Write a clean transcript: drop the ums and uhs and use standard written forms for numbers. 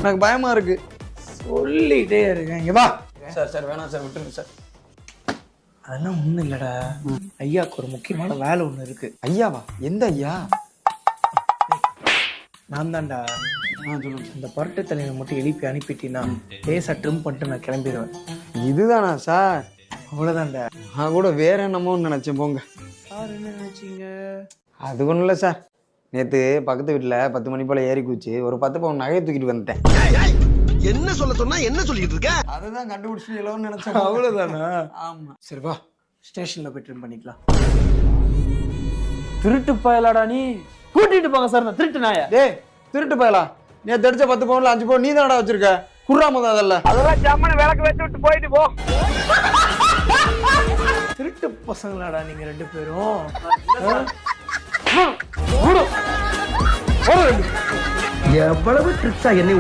எனக்கு பயமா இருக்கு. சொல்லிட்டே இருக்கேன். இங்க வா. சார் வேணாம் சார், விட்டுருங்க சார். அதெல்லாம் ஒண்ணும் இல்லடா, ஐயாக்கு ஒரு முக்கியமான வேலை ஒண்ணு இருக்கு. ஐயாவா? எந்த ஐயா? நான் தான்டா. சொல்லுங்க. இந்த பரட்டை தலையை மட்டும் எழுப்பி அனுப்பிட்டீங்கன்னா லேசா ட்ரிம் பண்ணிட்டு நான் கிளம்பிடுவேன். இதுதானா சார்? அவ்வளவுதான்டா. நான் கூட வேற என்னமோ நினைச்சேன். போங்க. சார் என்ன நினைச்சீங்க? அது ஒண்ணும் இல்லை சார். நேத்து பக்கத்து வீட்டுல 10 மணி போல ஏறி குச்சி ஒரு 10 பவுன் நகையை தூக்கிட்டு வந்துட்டேன். என்ன சொல்ல சொன்னா என்ன சொல்லிட்டு இருக்க? அதுதான் கண்டுபிடிச்சிட்டு நினைச்சேன். அவ்வளவுதானா? ஆமா. சரி வா, ஸ்டேஷன்ல போய் ட்ரிம் பண்ணிக்கலாம். திருட்டு பயலாடா நீ. கூட்டிட்டு போங்க சார் நான் திருட்டு நாய. டேய் திருட்டு பயலா, நேத்து அடிச்ச 10 பவுன்ல 5 பவுன் நீ தானடா வச்சிருக்க. குர்ராம தான் அதல்ல. அதெல்லாம் ஜம்மன விளக்கு வச்சு விட்டு போயிட்டு போ. திருட்டு பசங்களாடா நீங்க 2 பேரும். எவ்வளவு ட்ரிக்ஸா என்னை